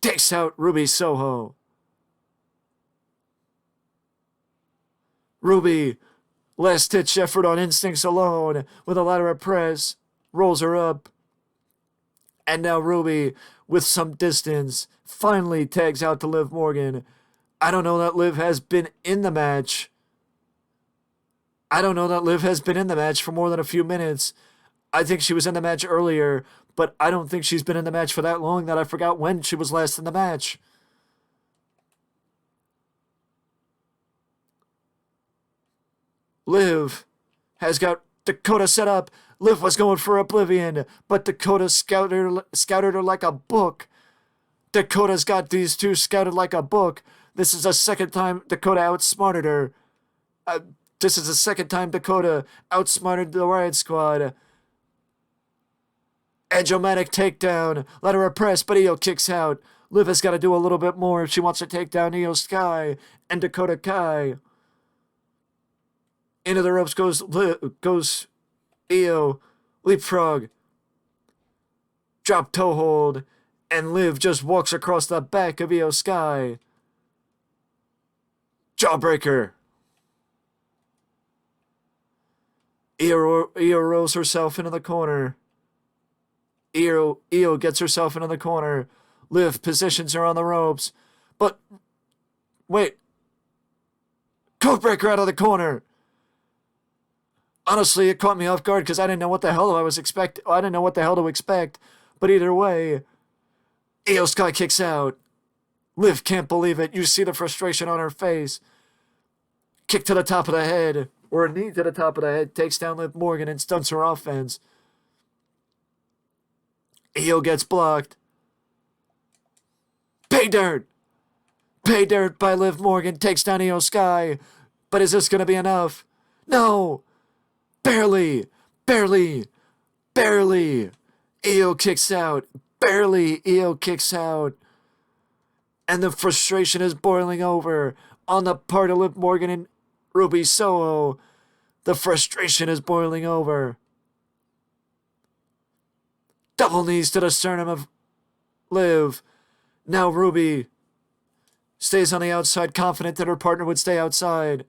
takes out Ruby Soho. Ruby, last ditch effort on instincts alone with a ladder of press, rolls her up, and now Ruby, with some distance, finally tags out to Liv Morgan. I don't know that Liv has been in the match. I don't know that Liv has been in the match for more than a few minutes. I think she was in the match earlier, but I don't think she's been in the match for that long that I forgot when she was last in the match. Liv has got Dakota set up. Liv was going for Oblivion, but Dakota scouted her like a book. Dakota's got these two scouted like a book. This is the second time Dakota outsmarted her. This is the second time Dakota outsmarted the Riot Squad. Edge-o-matic takedown. Ladder of press, but Io kicks out. Liv has got to do a little bit more if she wants to take down Io Sky and Dakota Kai. Into the ropes goes Io. Leapfrog. Drop toe hold. And Liv just walks across the back of Io Sky. Jawbreaker. Io rolls herself into the corner. Io gets herself into the corner. Liv positions her on the ropes. But, wait. Codebreaker out of the corner. Honestly, it caught me off guard because I didn't know what the hell I didn't know what the hell to expect. But either way, Io Sky kicks out. Liv can't believe it. You see the frustration on her face. Kick to the top of the head, or a knee to the top of the head, takes down Liv Morgan and stunts her offense. Io gets blocked. Pay dirt! Pay dirt by Liv Morgan, takes down Io Sky. But is this going to be enough? No! Barely! Barely! Barely! Io kicks out. Barely Io kicks out. And the frustration is boiling over on the part of Liv Morgan and Ruby Soho. The frustration is boiling over. Double knees to the sternum of Liv. Now Ruby stays on the outside, confident that her partner would stay outside.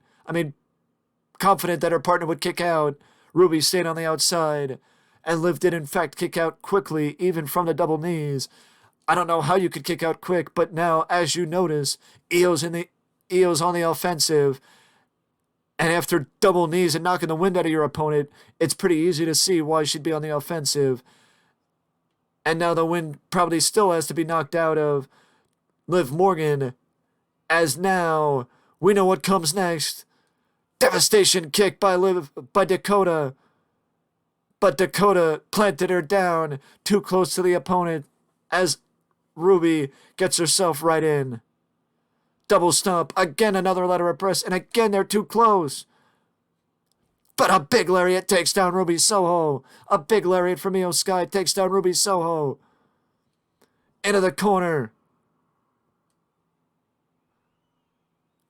Confident that her partner would kick out. Ruby stayed on the outside. And Liv did in fact kick out quickly, even from the double knees. I don't know how you could kick out quick, but now, as you notice, Io's on the offensive. And after double knees and knocking the wind out of your opponent, it's pretty easy to see why she'd be on the offensive. And now the wind probably still has to be knocked out of Liv Morgan, as now we know what comes next. Devastation kick by Dakota. But Dakota planted her down too close to the opponent as Ruby gets herself right in. Double stomp. Again, another ladder of press. And again, they're too close. But a big lariat takes down Ruby Soho. A big lariat from Io Sky takes down Ruby Soho. Into the corner.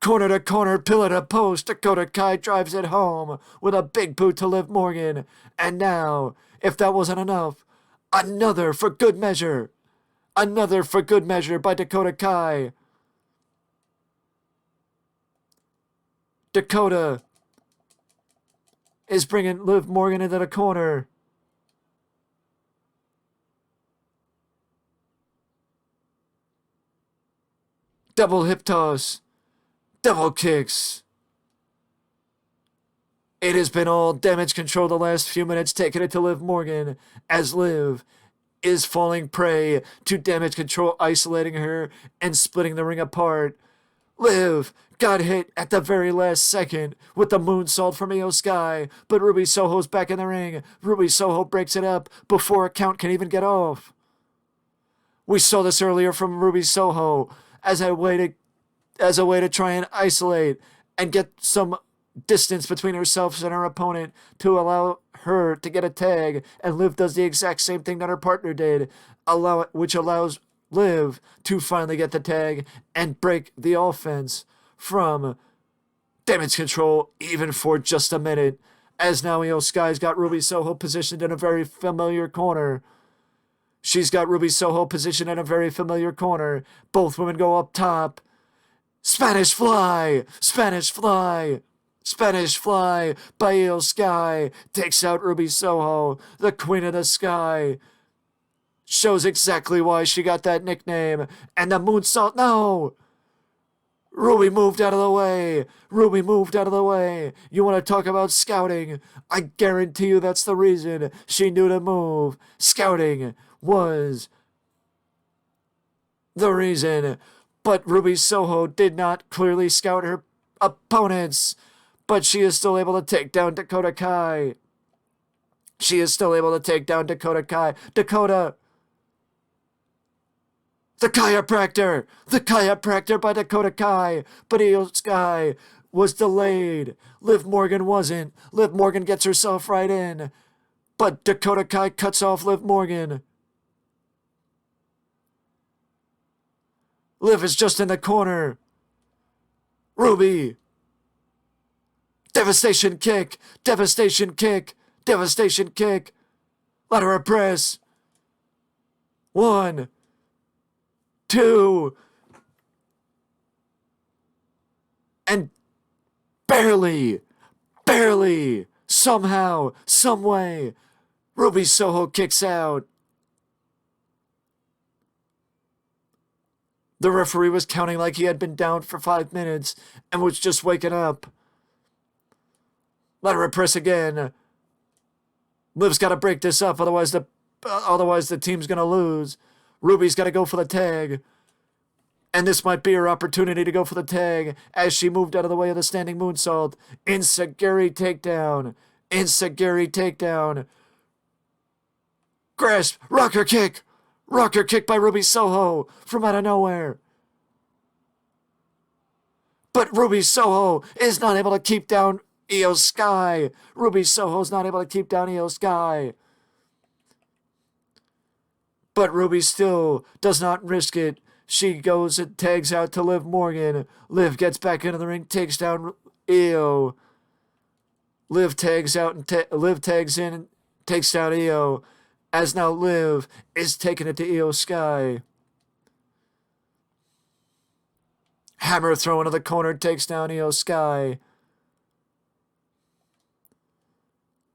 Corner to corner, pillar to post. Dakota Kai drives it home with a big boot to Liv Morgan. And now, if that wasn't enough, another for good measure. Another for good measure by Dakota Kai. Dakota is bringing Liv Morgan into the corner. Double hip toss. Double kicks. It has been all damage control the last few minutes, taking it to Liv Morgan as Liv is falling prey to damage control, isolating her and splitting the ring apart. Liv got hit at the very last second with the moonsault from Io Sky, but Ruby Soho's back in the ring. Ruby Soho breaks it up before a count can even get off. We saw this earlier from Ruby Soho as a way to try and isolate and get some distance between herself and her opponent to allow her to get a tag, and Liv does the exact same thing that her partner did, which allows Liv to finally get the tag and break the offense from damage control even for just a minute, as now Io Sky's got Ruby Soho positioned in a very familiar corner. She's got Ruby Soho positioned in a very familiar corner. Both women go up top. Spanish Fly! Spanish Fly! Spanish Fly by Io Sky takes out Ruby Soho, the Queen of the Sky. Shows exactly why she got that nickname. And the moonsault, no! Ruby moved out of the way. Ruby moved out of the way. You want to talk about scouting? I guarantee you that's the reason she knew to move. Scouting was the reason. But Ruby Soho did not clearly scout her opponents. But she is still able to take down Dakota Kai. She is still able to take down Dakota Kai. Dakota! The chiropractor by Dakota Kai, but Io Sky was delayed. Liv Morgan wasn't. Liv Morgan gets herself right in, but Dakota Kai cuts off Liv Morgan. Liv is just in the corner. Ruby. Devastation kick. Devastation kick. Devastation kick. Lateral press. 1, 2, and barely, somehow, someway, Ruby Soho kicks out. The referee was counting like he had been down for 5 minutes and was just waking up. Lateral press again. Liv's got to break this up, otherwise the team's gonna lose. Ruby's got to go for the tag. And this might be her opportunity to go for the tag as she moved out of the way of the standing moonsault. Enziguri takedown. Enziguri takedown. Grasp. Rocker kick. Rocker kick by Ruby Soho from out of nowhere. But Ruby Soho is not able to keep down Io Sky. Ruby Soho's not able to keep down Io Sky. But Ruby still does not risk it. She goes and tags out to Liv Morgan. Liv gets back into the ring, takes down Io. Liv tags out and Liv tags in and takes down Io. As now Liv is taking it to Io Sky. Hammer throw into the corner, takes down Io Sky.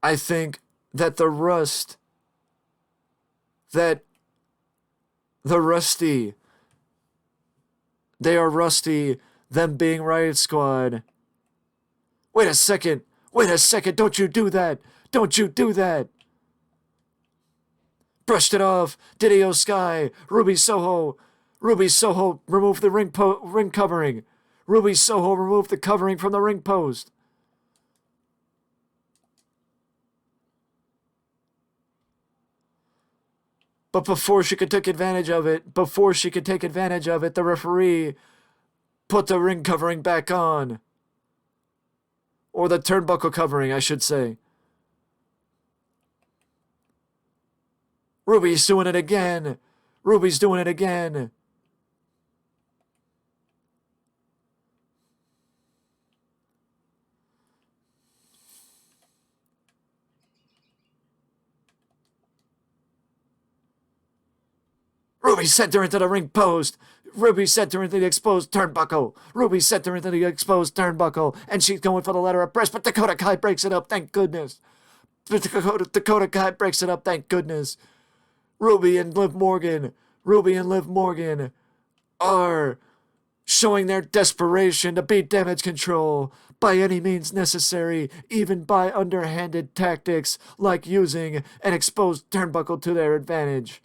I think that the Rusty, they are rusty, them being Riot Squad. Wait a second, don't you do that, Brushed it off, did Io Sky, Ruby Soho removed the ring covering. Ruby Soho removed the covering from the ring post. But before she could take advantage of it, the referee put the ring covering back on. Or the turnbuckle covering, I should say. Ruby's doing it again. Ruby sent her into the ring post. Ruby sent her into the exposed turnbuckle. And she's going for the lateral press, but Dakota Kai breaks it up, thank goodness. Dakota Kai breaks it up, thank goodness. Ruby and Liv Morgan are showing their desperation to beat Damage Control by any means necessary, even by underhanded tactics like using an exposed turnbuckle to their advantage.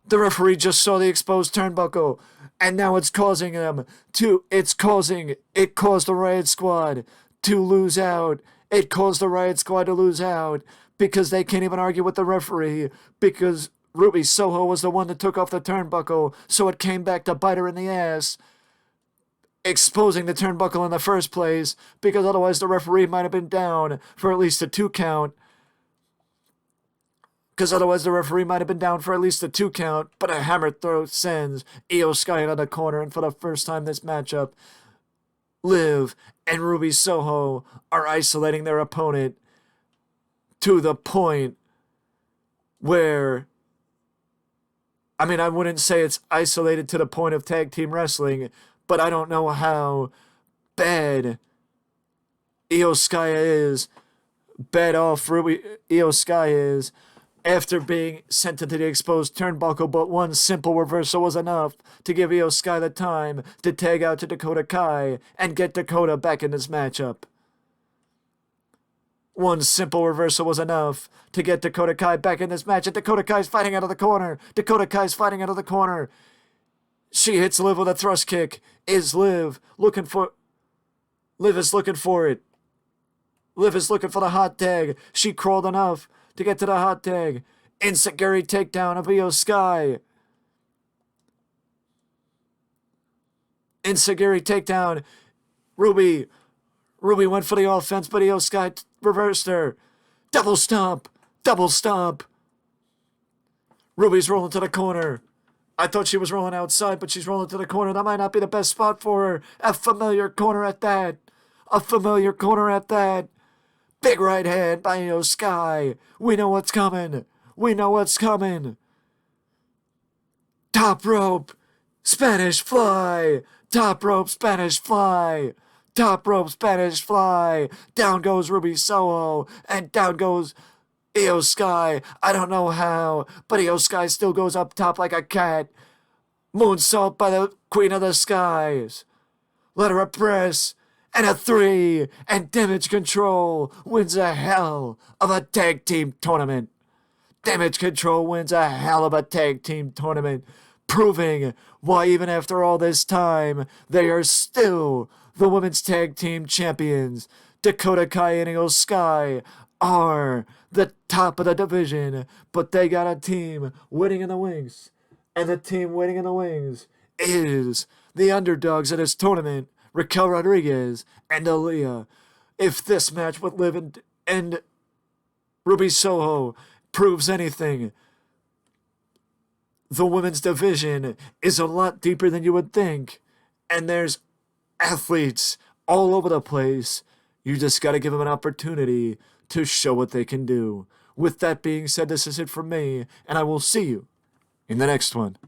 The referee just saw the exposed turnbuckle, and now it caused the Riot Squad to lose out. It caused the Riot Squad to lose out because they can't even argue with the referee because Ruby Soho was the one that took off the turnbuckle, so it came back to bite her in the ass, exposing the turnbuckle in the first place because otherwise the referee might have been down for at least a 2 count. Because otherwise the referee might have been down for at least a 2 count, but a hammer throw sends Io Sky into the corner, and for the first time this matchup, Liv and Ruby Soho are isolating their opponent to the point where, I mean, I wouldn't say it's isolated to the point of tag team wrestling, but I don't know how bad Io Sky is, bad off Io Sky is, after being sent into the exposed turnbuckle, but one simple reversal was enough to give Io Sky the time to tag out to Dakota Kai and get Dakota back in this matchup. One simple reversal was enough to get Dakota Kai back in this match, and Dakota Kai's fighting out of the corner. Dakota Kai's fighting out of the corner. She hits Liv with a thrust kick. Liv is looking for it. Liv is looking for the hot tag. She crawled enough to get to the hot tag. Enziguri takedown of Io Sky. Enziguri takedown. Ruby went for the offense, but Io Sky reversed her. Double stomp. Ruby's rolling to the corner. I thought she was rolling outside, but she's rolling to the corner. That might not be the best spot for her. A familiar corner at that. Big right hand by Io Sky. We know what's coming. Top rope. Spanish fly. Top rope. Spanish fly. Down goes Ruby Soho. And down goes Io Sky. I don't know how, but Io Sky still goes up top like a cat. Moonsault by the Queen of the Skies. Let her press. And a 3, and Damage Control wins a hell of a tag team tournament. Proving why even after all this time, they are still the women's tag team champions. Dakota Kai and Io Sky are the top of the division, but they got a team waiting in the wings. And the team waiting in the wings is the underdogs of this tournament, Raquel Rodriguez and Aaliyah. If this match with Liv and Ruby Soho proves anything, the women's division is a lot deeper than you would think. And there's athletes all over the place. You just got to give them an opportunity to show what they can do. With that being said, this is it from me, and I will see you in the next one.